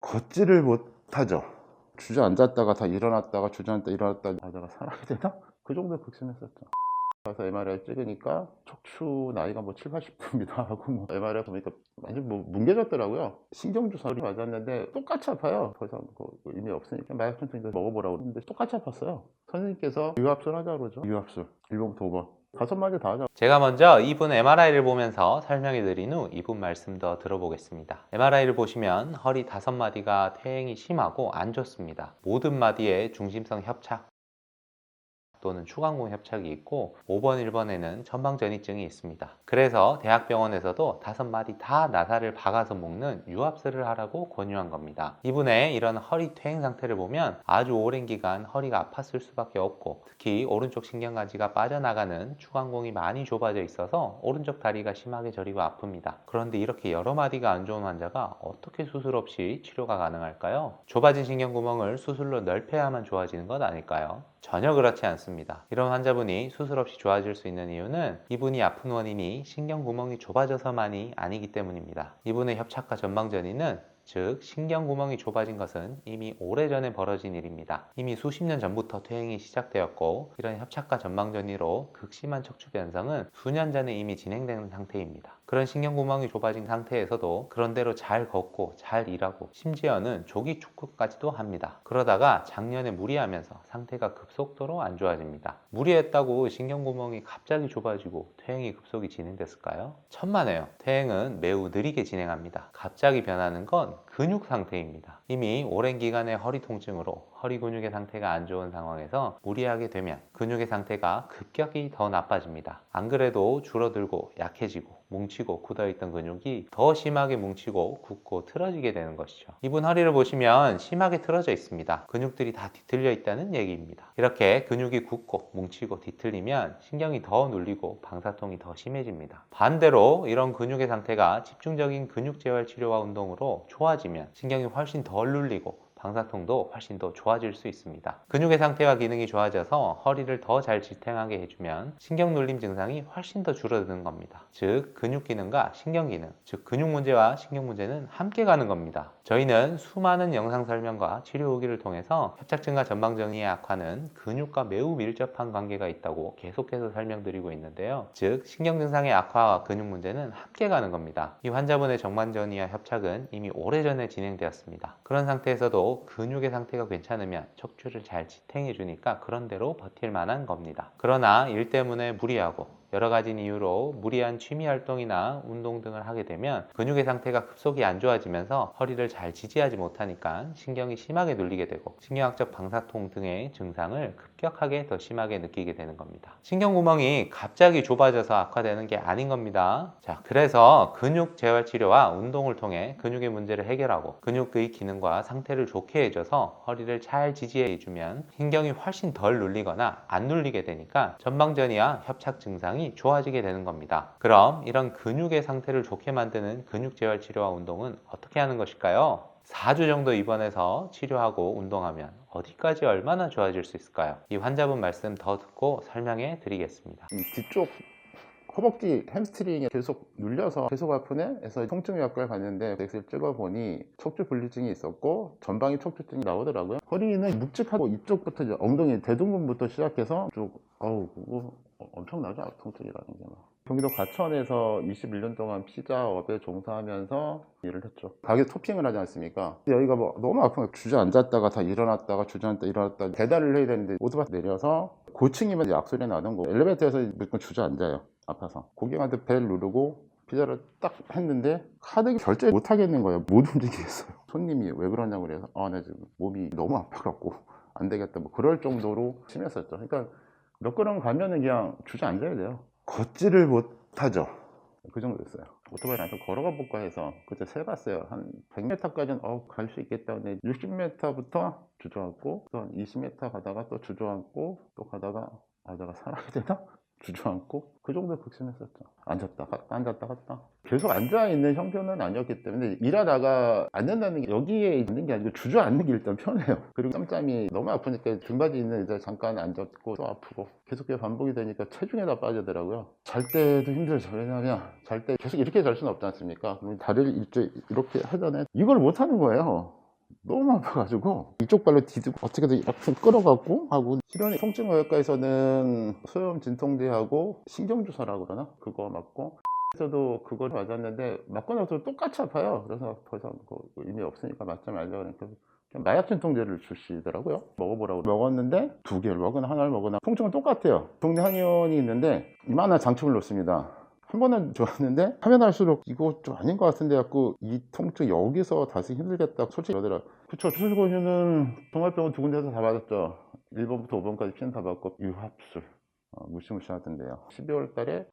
걷지를 못하죠. 주저앉았다가 다 일어났다가 주저앉다 일어났다 하다가 살아야 되나? 그 정도 극심했었죠. 가서 MRI 찍으니까 척추 나이가 뭐 7, 80대입니다 하고 뭐 MRI 보니까 완전 뭐 뭉개졌더라고요. 신경주사를 맞았는데 똑같이 아파요. 더 이상 뭐 의미 없으니까 마약청증 먹어보라고 했는데 똑같이 아팠어요. 선생님께서 유압술 하자고 그러죠. 유압술 1번부터 5번 5마디 다 하자. 제가 먼저 이분 MRI를 보면서 설명해 드린 후 이분 말씀 더 들어보겠습니다. MRI를 보시면 허리 5마디가 퇴행이 심하고 안 좋습니다. 모든 마디에 중심성 협착 또는 추간공 협착이 있고 5번, 1번에는 전방전이증이 있습니다. 그래서 대학병원에서도 5마디 다 나사를 박아서 묶는 유압술을 하라고 권유한 겁니다. 이분의 이런 허리 퇴행 상태를 보면 아주 오랜 기간 허리가 아팠을 수밖에 없고 특히 오른쪽 신경가지가 빠져나가는 추간공이 많이 좁아져 있어서 오른쪽 다리가 심하게 저리고 아픕니다. 그런데 이렇게 여러 마디가 안 좋은 환자가 어떻게 수술 없이 치료가 가능할까요? 좁아진 신경구멍을 수술로 넓혀야만 좋아지는 것 아닐까요? 전혀 그렇지 않습니다. 이런 환자분이 수술 없이 좋아질 수 있는 이유는 이분이 아픈 원인이 신경구멍이 좁아져서만이 아니기 때문입니다. 이분의 협착과 전방전이는 즉 신경구멍이 좁아진 것은 이미 오래전에 벌어진 일입니다. 이미 수십 년 전부터 퇴행이 시작되었고 이런 협착과 전방전이로 극심한 척추 변성은 수년 전에 이미 진행된 상태입니다. 그런 신경구멍이 좁아진 상태에서도 그런대로 잘 걷고 잘 일하고 심지어는 조기 축구까지도 합니다. 그러다가 작년에 무리하면서 상태가 급속도로 안 좋아집니다. 무리했다고 신경구멍이 갑자기 좁아지고 퇴행이 급속히 진행됐을까요? 천만에요. 퇴행은 매우 느리게 진행합니다. 갑자기 변하는 건 근육 상태입니다. 이미 오랜 기간의 허리 통증으로 허리 근육의 상태가 안 좋은 상황에서 무리하게 되면 근육의 상태가 급격히 더 나빠집니다. 안 그래도 줄어들고 약해지고 뭉치고 굳어있던 근육이 더 심하게 뭉치고 굳고 틀어지게 되는 것이죠. 이분 허리를 보시면 심하게 틀어져 있습니다. 근육들이 다 뒤틀려 있다는 얘기입니다. 이렇게 근육이 굳고 뭉치고 뒤틀리면 신경이 더 눌리고 방사통이 더 심해집니다. 반대로 이런 근육의 상태가 집중적인 근육 재활 치료와 운동으로 좋아지면 신경이 훨씬 덜 눌리고 방사통도 훨씬 더 좋아질 수 있습니다. 근육의 상태와 기능이 좋아져서 허리를 더 잘 지탱하게 해주면 신경 눌림 증상이 훨씬 더 줄어드는 겁니다. 즉 근육 기능과 신경 기능, 즉 근육 문제와 신경 문제는 함께 가는 겁니다. 저희는 수많은 영상 설명과 치료 후기를 통해서 협착증과 전방전이의 악화는 근육과 매우 밀접한 관계가 있다고 계속해서 설명드리고 있는데요. 즉 신경 증상의 악화와 근육 문제는 함께 가는 겁니다. 이 환자분의 전방전이와 협착은 이미 오래전에 진행되었습니다. 그런 상태에서도 근육의 상태가 괜찮으면 척추를 잘 지탱해 주니까 그런 대로 버틸 만한 겁니다. 그러나 일 때문에 무리하고 여러 가지 이유로 무리한 취미 활동이나 운동 등을 하게 되면 근육의 상태가 급속히 안 좋아지면서 허리를 잘 지지하지 못하니까 신경이 심하게 눌리게 되고 신경학적 방사통 등의 증상을 급격하게 더 심하게 느끼게 되는 겁니다. 신경구멍이 갑자기 좁아져서 악화되는 게 아닌 겁니다. 자, 그래서 근육 재활 치료와 운동을 통해 근육의 문제를 해결하고 근육의 기능과 상태를 좋게 해줘서 허리를 잘 지지해 주면 신경이 훨씬 덜 눌리거나 안 눌리게 되니까 전방전이와 협착 증상이 좋아지게 되는 겁니다. 그럼 이런 근육의 상태를 좋게 만드는 근육 재활 치료와 운동은 어떻게 하는 것일까요? 4주 정도 입원해서 치료하고 운동하면 어디까지 얼마나 좋아질 수 있을까요? 이 환자분 말씀 더 듣고 설명해 드리겠습니다. 이 뒤쪽 허벅지 햄스트링이 계속 눌려서 계속 아프네? 해서 통증의학과를 갔는데 엑스를 찍어보니 척추 분리증이 있었고 전방위 척추증이 나오더라고요. 허리는 묵직하고 이쪽부터 이제 엉덩이 대둔근부터 시작해서 쭉 그거 엄청나죠? 통증이라는 게 막. 경기도 과천에서 21년 동안 피자업에 종사하면서 일을 했죠. 가게 토핑을 하지 않습니까? 여기가 뭐 너무 아프면 주저앉았다가 다 일어났다가 주저앉다 일어났다 배달을 해야 되는데 오토바이 내려서 고층이면 약소리 나는 거 엘리베이터에서 무조건 주저앉아요. 아파서 고객한테 벨 누르고 피자를 딱 했는데 카드 결제 못 하겠는 거예요. 못 움직이겠어요. 손님이 왜 그러냐고 그래서 나 지금 몸이 너무 아파갖고 안 되겠다 뭐 그럴 정도로 심했었죠. 그러니까 몇 걸음 가면은 그냥 주저앉아야 돼요. 걷지를 못하죠. 그 정도였어요. 오토바이를 좀 걸어가 볼까 해서 그때 세봤어요. 한 100m까지는 갈 수 있겠다. 근데 60m부터 주저앉고 또 한 20m 가다가 또 주저앉고 또 가다가 내가 살아야 되나? 주저앉고 그 정도 극심했었죠. 앉았다 갔다 앉았다 갔다 계속 앉아있는 형편은 아니었기 때문에 일하다가 앉는다는 게 여기에 있는 게 아니고 주저앉는 게 일단 편해요. 그리고 짬짬이 너무 아프니까 등받이 있는 의자에 잠깐 앉았고 또 아프고 계속 반복이 되니까 체중에 다 빠지더라고요. 잘 때도 힘들죠. 왜냐하면 잘 때 계속 이렇게 잘 수는 없지 않습니까? 다리를 이렇게 하잖아요. 이걸 못 하는 거예요. 너무 아파가지고 이쪽 발로 디디고 어떻게든 이렇게 끌어갖고 하고, 실현이 통증의학과에서는 소염 진통제하고 신경주사라고 그러나 그거 맞고, 에서도 그걸 맞았는데 맞고 나서 똑같이 아파요. 그래서 더 이상 의미 없으니까 맞지 말자 그러니까 그냥 마약 진통제를 주시더라고요. 먹어보라고 먹었는데 2개를 먹으나 하나를 먹으나 통증은 똑같아요. 동네 한의원이 있는데 이만한 장충을 놓습니다. 한 번은 좋았는데 하면 할수록 이거 좀 아닌 것 같은데 갖고 이 통증 여기서 다시 힘들겠다 솔직히 그러더라. 그쵸. 수술 권유는 종합병원 2군데서 다 받았죠. 1번부터 5번까지 피는 다 받고 유합술 무시무시하던데요. 12월 달에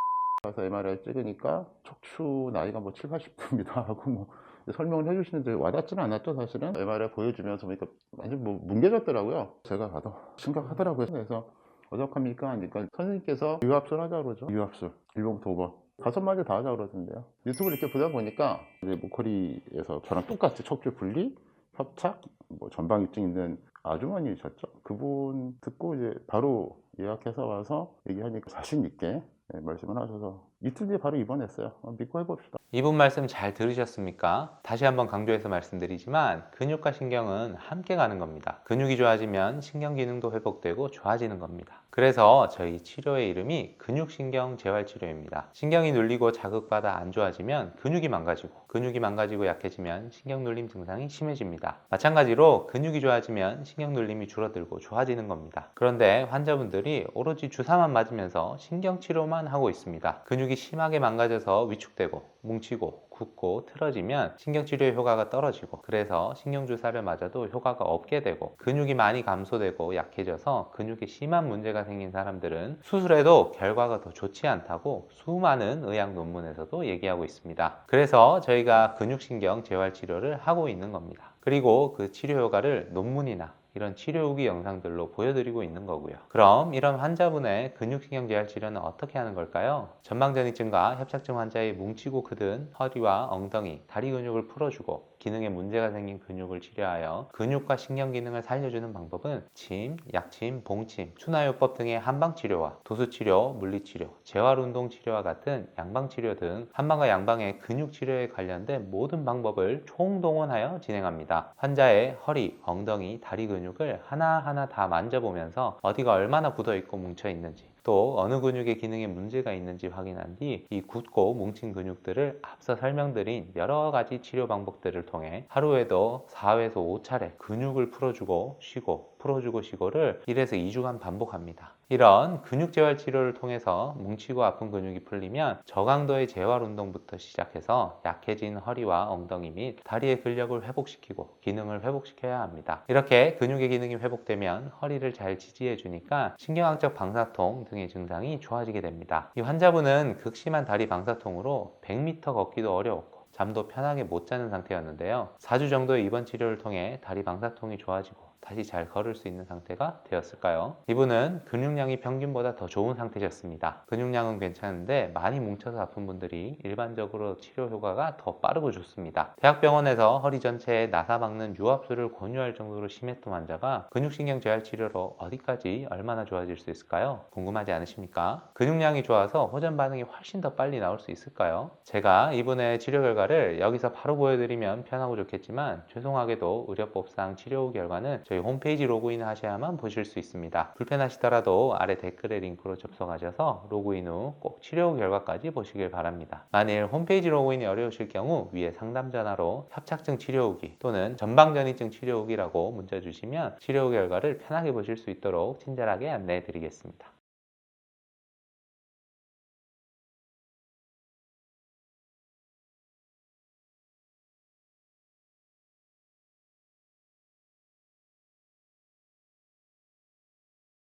가서 MRI 찍으니까 척추 나이가 뭐 7, 80대입니다 하고 뭐 설명을 해주시는데 와닿지는 않았죠. 사실은 MRI 보여주면서 보니까 완전 뭐 뭉개졌더라고요. 제가 봐도 심각하더라고요. 그래서 어떡합니까 하니까 선생님께서 유합술 하자 그러죠. 유합술 1번부터 5번 5마디 다 하자 그러던데요. 유튜브를 이렇게 보다 보니까 이제 목걸이에서 저랑 똑같이 척추 분리, 협착, 뭐 전방위증 있는 아주머니셨죠. 그분 듣고 이제 바로 예약해서 와서 얘기하니까 자신 있게 말씀을 하셔서 이틀 뒤에 바로 입원했어요. 믿고 해봅시다. 이분 말씀 잘 들으셨습니까? 다시 한번 강조해서 말씀드리지만 근육과 신경은 함께 가는 겁니다. 근육이 좋아지면 신경 기능도 회복되고 좋아지는 겁니다. 그래서 저희 치료의 이름이 근육신경 재활치료입니다. 신경이 눌리고 자극받아 안 좋아지면 근육이 망가지고 약해지면 신경 눌림 증상이 심해집니다. 마찬가지로 근육이 좋아지면 신경 눌림이 줄어들고 좋아지는 겁니다. 그런데 환자분들이 오로지 주사만 맞으면서 신경 치료만 하고 있습니다. 근육이 심하게 망가져서 위축되고 뭉치고 굳고 틀어지면 신경치료의 효과가 떨어지고, 그래서 신경주사를 맞아도 효과가 없게 되고, 근육이 많이 감소되고 약해져서 근육에 심한 문제가 생긴 사람들은 수술해도 결과가 더 좋지 않다고 수많은 의학 논문에서도 얘기하고 있습니다. 그래서 저희가 근육신경 재활치료를 하고 있는 겁니다. 그리고 그 치료 효과를 논문이나 이런 치료 후기 영상들로 보여드리고 있는 거고요. 그럼 이런 환자분의 근육신경 재활 치료는 어떻게 하는 걸까요? 전방전이증과 협착증 환자의 뭉치고 굳은 허리와 엉덩이, 다리 근육을 풀어주고 기능에 문제가 생긴 근육을 치료하여 근육과 신경 기능을 살려주는 방법은 침, 약침, 봉침, 추나요법 등의 한방치료와 도수치료, 물리치료, 재활운동 치료와 같은 양방치료 등 한방과 양방의 근육치료에 관련된 모든 방법을 총동원하여 진행합니다. 환자의 허리, 엉덩이, 다리 근육을 하나하나 다 만져보면서 어디가 얼마나 굳어있고 뭉쳐있는지, 또 어느 근육의 기능에 문제가 있는지 확인한 뒤 이 굳고 뭉친 근육들을 앞서 설명드린 여러 가지 치료 방법들을 통해 하루에도 4회에서 5차례 근육을 풀어주고 쉬고 풀어주고 쉬고를 1에서 2주간 반복합니다. 이런 근육 재활 치료를 통해서 뭉치고 아픈 근육이 풀리면 저강도의 재활 운동부터 시작해서 약해진 허리와 엉덩이 및 다리의 근력을 회복시키고 기능을 회복시켜야 합니다. 이렇게 근육의 기능이 회복되면 허리를 잘 지지해 주니까 신경학적 방사통 등의 증상이 좋아지게 됩니다. 이 환자분은 극심한 다리 방사통으로 100m 걷기도 어려웠고 잠도 편하게 못 자는 상태였는데요. 4주 정도의 입원 치료를 통해 다리 방사통이 좋아지고 다시 잘 걸을 수 있는 상태가 되었을까요? 이분은 근육량이 평균보다 더 좋은 상태셨습니다. 근육량은 괜찮은데 많이 뭉쳐서 아픈 분들이 일반적으로 치료 효과가 더 빠르고 좋습니다. 대학병원에서 허리 전체에 나사 박는 유압술을 권유할 정도로 심했던 환자가 근육신경 재활 치료로 어디까지 얼마나 좋아질 수 있을까요? 궁금하지 않으십니까? 근육량이 좋아서 호전 반응이 훨씬 더 빨리 나올 수 있을까요? 제가 이분의 치료 결과를 여기서 바로 보여드리면 편하고 좋겠지만 죄송하게도 의료법상 치료 후 결과는 저희 홈페이지 로그인 하셔야만 보실 수 있습니다. 불편하시더라도 아래 댓글의 링크로 접속하셔서 로그인 후 꼭 치료 후 결과까지 보시길 바랍니다. 만일 홈페이지 로그인이 어려우실 경우 위에 상담 전화로 협착증 치료 후기 또는 전방전이증 치료 후기라고 문자 주시면 치료 후 결과를 편하게 보실 수 있도록 친절하게 안내해 드리겠습니다.